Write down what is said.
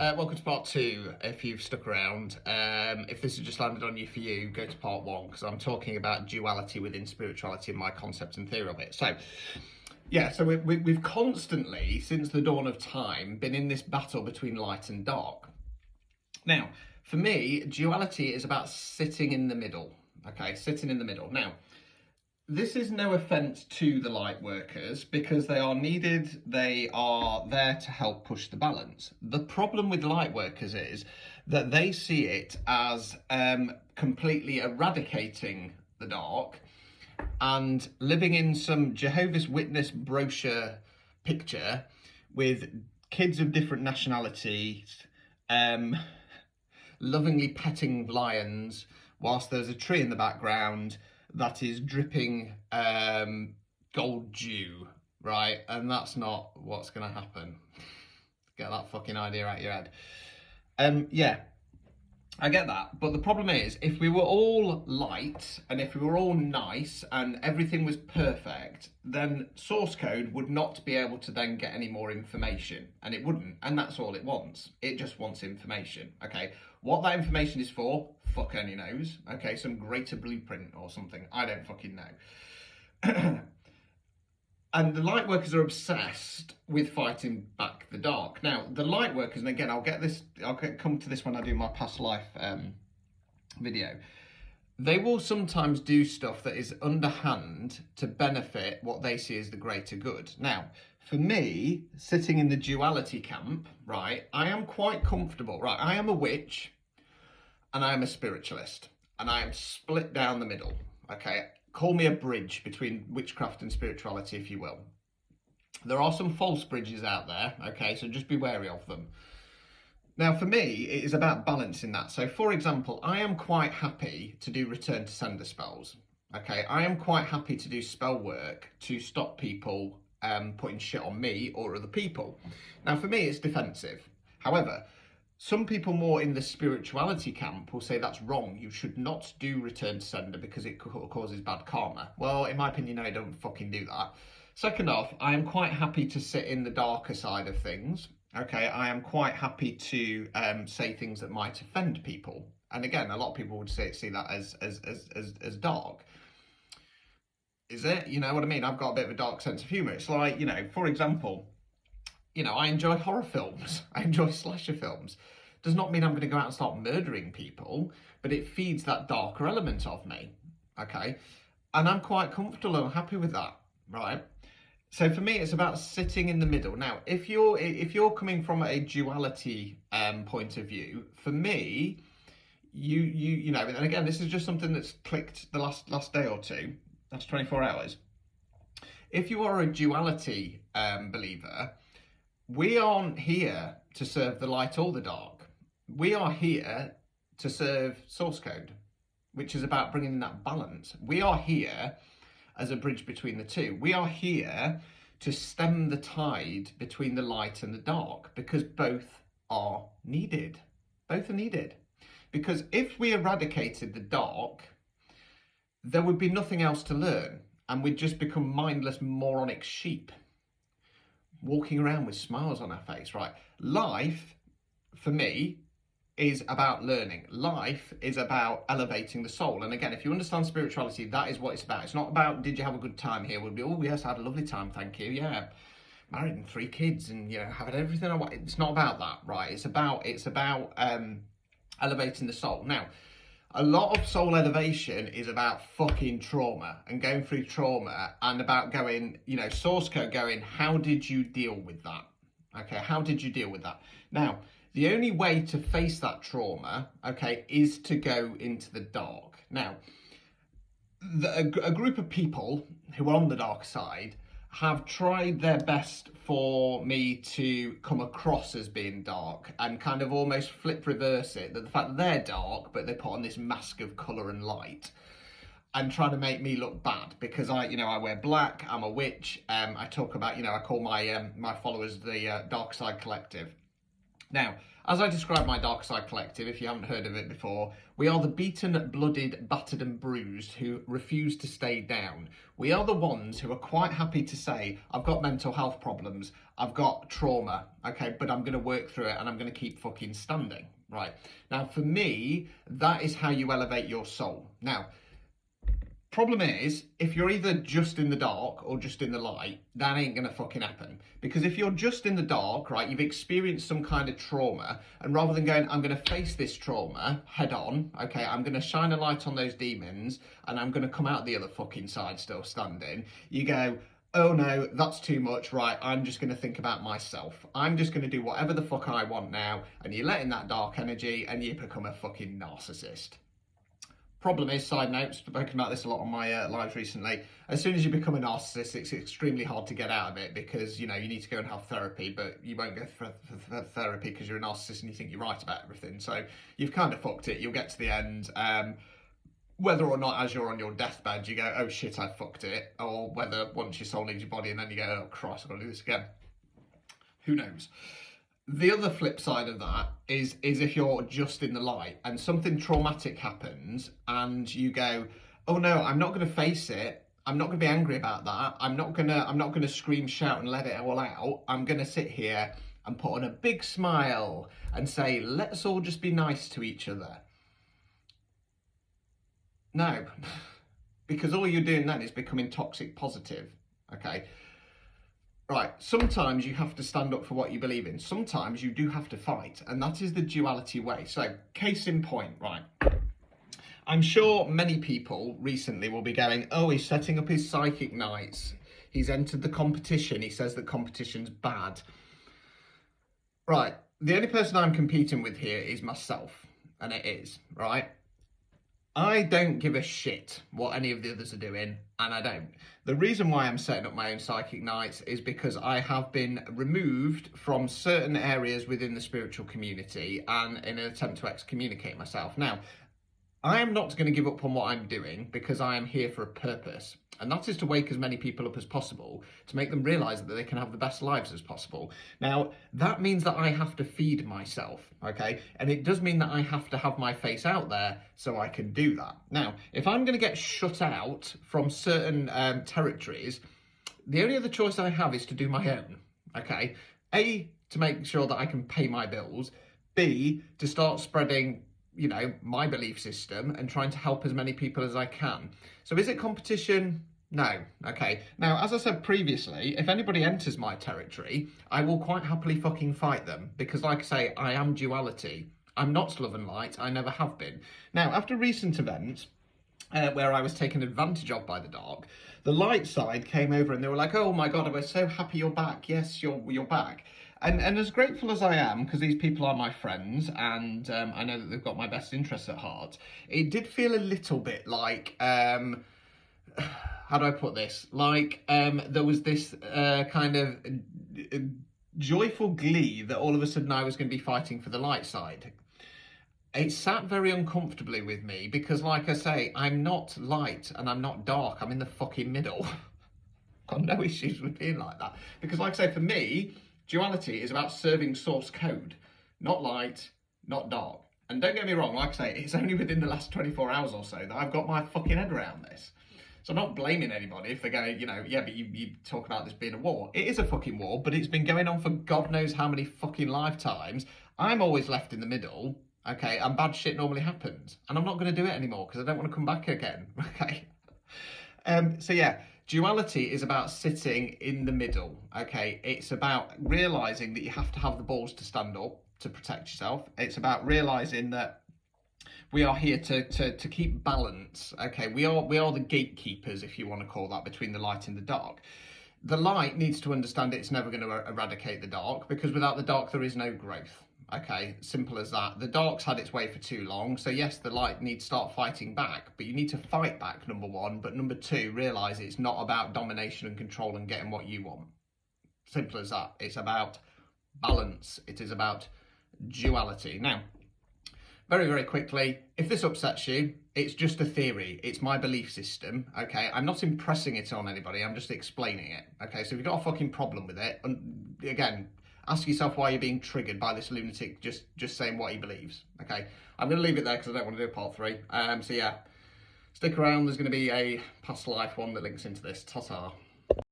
Welcome to part two, if you've stuck around. If this has just landed on you for you, go to part one, because I'm talking about duality within spirituality and my concept and theory of it. So, we've constantly, since the dawn of time, been in this battle between light and dark. Now, for me, duality is about sitting in the middle, okay? Sitting in the middle. Now, this is no offence to the light workers because they are needed, they are there to help push the balance. The problem with light workers is that they see it as completely eradicating the dark and living in some Jehovah's Witness brochure picture with kids of different nationalities lovingly petting lions whilst there's a tree in the background that is dripping gold dew, right? And that's not what's going to happen. Get that fucking idea out your head. Yeah, I get that. But the problem is, if we were all light and if we were all nice and everything was perfect, then source code would not be able to then get any more information. And it wouldn't. And that's all it wants. It just wants information, okay? What that information is for, fuck only knows. Okay, some greater blueprint or something. I don't fucking know. And the light workers are obsessed with fighting back the dark. Now, the light workers, and again, I'll come to this when I do my past life video. They will sometimes do stuff that is underhand to benefit what they see as the greater good. Now, for me, sitting in the duality camp, right, I am quite comfortable. Right, I am a witch and I am a spiritualist and I am split down the middle, okay? Call me a bridge between witchcraft and spirituality, if you will. There are some false bridges out there, okay, so just be wary of them. Now, for me, it is about balancing that. So, for example, I am quite happy to do return to sender spells, okay? I am quite happy to do spell work to stop people putting shit on me or other people. Now, for me, it's defensive. However, some people more in the spirituality camp will say that's wrong. You should not do return to sender because it causes bad karma. Well, in my opinion, no, don't fucking do that. Second off, I am quite happy to sit in the darker side of things. Okay, I am quite happy to say things that might offend people. And again, a lot of people would see that as dark. Is it? You know what I mean? I've got a bit of a dark sense of humour. It's like, you know, for example, you know, I enjoy horror films. I enjoy slasher films. Does not mean I'm going to go out and start murdering people, but it feeds that darker element of me, okay? And I'm quite comfortable and happy with that, right? So for me, it's about sitting in the middle. Now, if you're coming from a duality point of view, for me, you know, and again, this is just something that's clicked the last day or two. That's 24 hours. If you are a duality believer, we aren't here to serve the light or the dark. We are here to serve source code, which is about bringing in that balance. We are here as a bridge between the two. We are here to stem the tide between the light and the dark because both are needed. Both are needed. Because if we eradicated the dark, there would be nothing else to learn and we'd just become mindless moronic sheep walking around with smiles on our face, right? Life, for me, is about learning. Life is about elevating the soul. And again, if you understand spirituality, that is what it's about. It's not about, did you have a good time here? We'll be, oh yes, I had a lovely time, thank you. Yeah, married and 3 kids and, you know, having everything I want. It's not about that, right? It's about elevating the soul. Now, a lot of soul elevation is about fucking trauma and going through trauma and about going, you know, source code going, how did you deal with that? Okay, how did you deal with that? Now, the only way to face that trauma, okay, is to go into the dark. Now, a group of people who are on the dark side have tried their best for me to come across as being dark and kind of almost flip reverse it, that the fact that they're dark, but they put on this mask of colour and light and trying to make me look bad because I wear black, I'm a witch, I talk about, I call my followers the Dark Side Collective. Now, as I describe my Dark Side Collective, if you haven't heard of it before, we are the beaten, blooded, battered and bruised who refuse to stay down. We are the ones who are quite happy to say, I've got mental health problems, I've got trauma, okay, but I'm going to work through it and I'm going to keep fucking standing, right? Now, for me, that is how you elevate your soul. Now, problem is, if you're either just in the dark or just in the light, that ain't gonna fucking happen. Because if you're just in the dark, right, you've experienced some kind of trauma, and rather than going, I'm gonna face this trauma head on, okay, I'm gonna shine a light on those demons, and I'm gonna come out the other fucking side still standing, you go, oh no, that's too much, right, I'm just gonna think about myself. I'm just gonna do whatever the fuck I want now, and you let in that dark energy, and you become a fucking narcissist. Problem is, side note, spoken about this a lot on my lives recently, as soon as you become a narcissist, it's extremely hard to get out of it because, you know, you need to go and have therapy, but you won't go for therapy because you're a narcissist and you think you're right about everything. So you've kind of fucked it. You'll get to the end, whether or not as you're on your deathbed, you go, oh shit, I fucked it, or whether once your soul leaves your body and then you go, oh Christ, I've got to do this again. Who knows? The other flip side of that is if you're just in the light and something traumatic happens and you go, oh no, I'm not going to face it. I'm not going to be angry about that. I'm not going to scream, shout and let it all out. I'm going to sit here and put on a big smile and say, let's all just be nice to each other. No, because all you're doing then is becoming toxic positive. Okay. Right, sometimes you have to stand up for what you believe in. Sometimes you do have to fight, and that is the duality way. So, case in point, right? I'm sure many people recently will be going, oh, he's setting up his psychic nights. He's entered the competition. He says that competition's bad. Right, the only person I'm competing with here is myself, and it is, right? I don't give a shit what any of the others are doing, and I don't. The reason why I'm setting up my own psychic nights is because I have been removed from certain areas within the spiritual community and in an attempt to excommunicate myself. Now, I am not going to give up on what I'm doing because I am here for a purpose. And that is to wake as many people up as possible, to make them realise that they can have the best lives as possible. Now, that means that I have to feed myself, okay? And it does mean that I have to have my face out there so I can do that. Now, if I'm going to get shut out from certain territories, the only other choice I have is to do my own, okay? A, to make sure that I can pay my bills. B, to start spreading, you know, my belief system and trying to help as many people as I can. So is it competition? No. Okay. Now, as I said previously, if anybody enters my territory, I will quite happily fucking fight them because, like I say, I am duality. I'm not love and light. I never have been. Now, after recent events, where I was taken advantage of by the dark, the light side came over and they were like, oh my God, we're so happy you're back. Yes, you're back. And as grateful as I am, because these people are my friends and I know that they've got my best interests at heart, it did feel a little bit like, how do I put this? Like there was this kind of joyful glee that all of a sudden I was going to be fighting for the light side. It sat very uncomfortably with me because, like I say, I'm not light and I'm not dark. I'm in the fucking middle. Got no issues with being like that. Because, like I say, for me, duality is about serving source code, not light, not dark. And don't get me wrong, like I say, it's only within the last 24 hours or so that I've got my fucking head around this. So I'm not blaming anybody if they go, you know, yeah, but you talk about this being a war. It is a fucking war, but it's been going on for God knows how many fucking lifetimes. I'm always left in the middle, okay, and bad shit normally happens. And I'm not going to do it anymore because I don't want to come back again, okay? So yeah, duality is about sitting in the middle, okay? It's about realising that you have to have the balls to stand up to protect yourself. It's about realising that we are here to keep balance, okay? We are the gatekeepers, if you want to call that, between the light and the dark. The light needs to understand it's never going to eradicate the dark because without the dark there is no growth. Okay, simple as that. The dark's had its way for too long, so yes, the light needs to start fighting back, but you need to fight back, number one, but number two, realise it's not about domination and control and getting what you want. Simple as that. It's about balance. It is about duality. Now, very, very quickly, if this upsets you, it's just a theory. It's my belief system, okay? I'm not impressing it on anybody. I'm just explaining it, okay? So if you've got a fucking problem with it, and again, Ask yourself why you're being triggered by this lunatic just saying what he believes. Okay, I'm going to leave it there because I don't want to do a part 3. So yeah, stick around. There's going to be a past life one that links into this. Ta-ta.